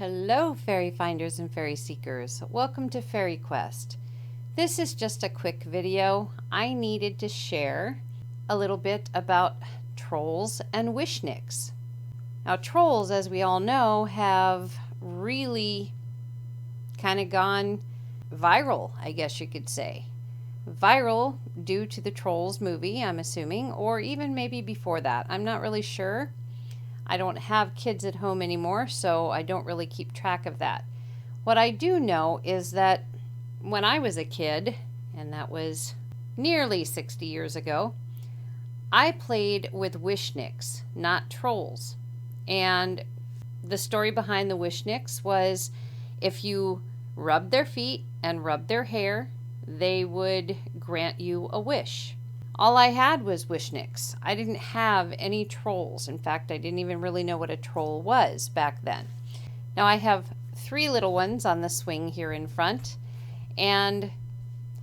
Hello, fairy finders and fairy seekers. Welcome to FaerieQuest. This is just a quick video. I needed to share a little bit about trolls and wishniks. Now, trolls, as we all know, have really kind of gone viral, I guess you could say. Viral due to the Trolls movie, I'm assuming, or even maybe before that. I'm not really sure. I don't have kids at home anymore, so I don't really keep track of that. What I do know is that when I was a kid, and that was nearly 60 years ago, I played with wishniks, not trolls. And the story behind the wishniks was if you rubbed their feet and rubbed their hair, they would grant you a wish. All I had was wishniks. I didn't have any trolls. In fact, I didn't even really know what a troll was back then. Now I have 3 little ones on the swing here in front, and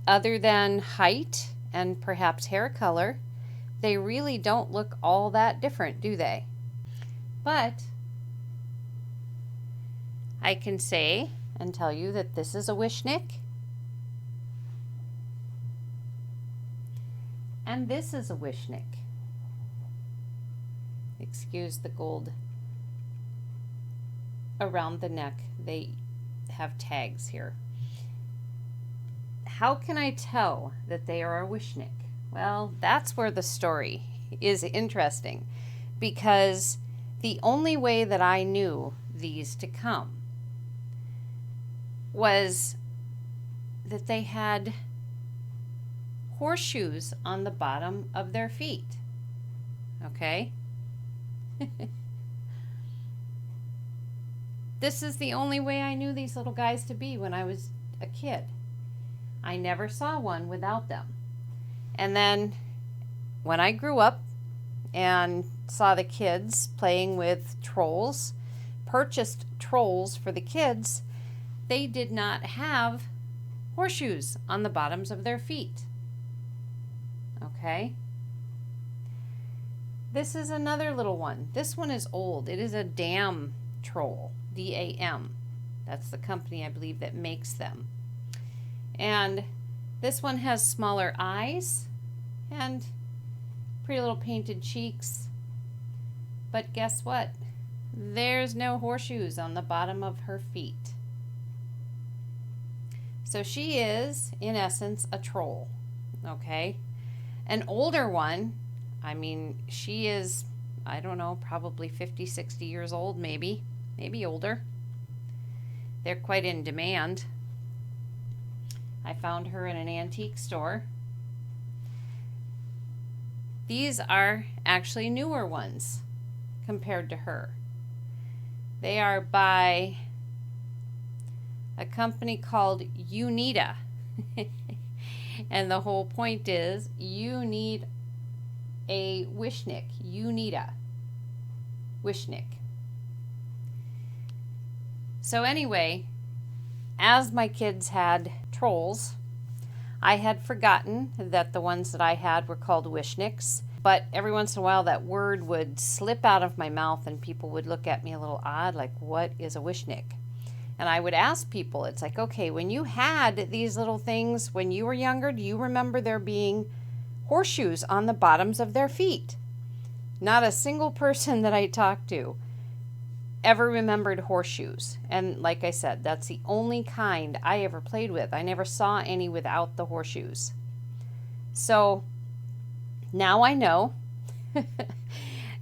other than height and perhaps hair color, they really don't look all that different, do they? But I can say and tell you that this is a wishnik, and this is a wishnik. Excuse the gold around the neck. They have tags here. How can I tell that they are a wishnik? Well, that's where the story is interesting, because the only way that I knew these to come was that they had horseshoes on the bottom of their feet. Okay? This is the only way I knew these little guys to be when I was a kid. I never saw one without them. And then when I grew up and saw the kids playing with trolls, purchased trolls for the kids, they did not have horseshoes on the bottoms of their feet. Okay? This is another little one. This one is old. It is a dam troll, D-A-M. That's the company, I believe, that makes them. And this one has smaller eyes and pretty little painted cheeks. But guess what? There's no horseshoes on the bottom of her feet. So she is, in essence, a troll. Okay? An older one, I mean, she is, I don't know, probably 50, 60 years old, maybe older. They're quite in demand. I found her in an antique store. These are actually newer ones compared to her. They are by a company called You And the whole point is you need a wishnik. You need a wishnik. So anyway, as my kids had trolls, I had forgotten that the ones that I had were called wishniks, but every once in a while that word would slip out of my mouth and people would look at me a little odd, like, what is a wishnik? And I would ask people, it's like, okay, when you had these little things when you were younger, do you remember there being horseshoes on the bottoms of their feet? Not a single person that I talked to ever remembered horseshoes. And like I said, that's the only kind I ever played with. I never saw any without the horseshoes. So now I know.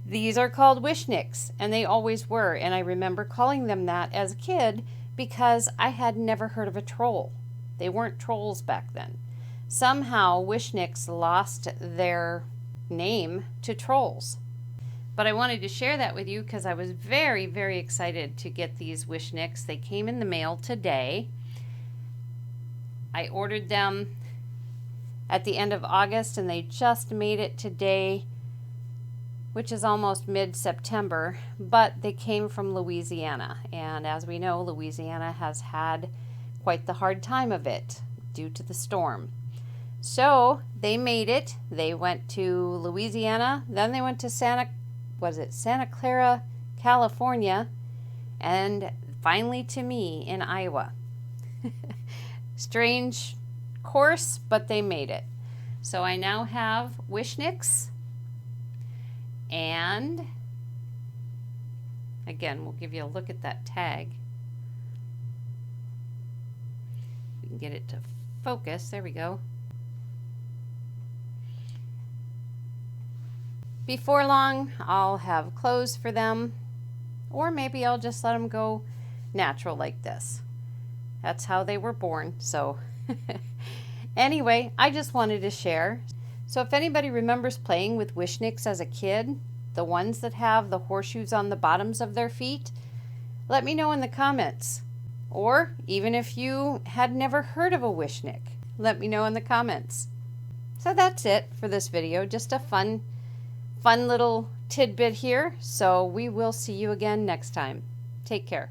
These are called wishniks, and they always were. And I remember calling them that as a kid because I had never heard of a troll. They weren't trolls back then. Somehow wishniks lost their name to trolls. But I wanted to share that with you because I was very, very excited to get these wishniks. They came in the mail today. I ordered them at the end of August and they just made it today, which is almost mid-September, but they came from Louisiana. And as we know, Louisiana has had quite the hard time of it due to the storm. So they made it. They went to Louisiana, then they went to Santa Clara, California, and finally to me in Iowa. Strange course, but they made it. So I now have Wishniks, and again, we'll give you a look at that tag. We can get it to focus. There we go. Before long, I'll have clothes for them, or maybe I'll just let them go natural like this. That's how they were born. So anyway, I just wanted to share. So if anybody remembers playing with Wishniks as a kid, the ones that have the horseshoes on the bottoms of their feet, let me know in the comments. Or even if you had never heard of a Wishnik, let me know in the comments. So that's it for this video. Just a fun little tidbit here. So we will see you again next time. Take care.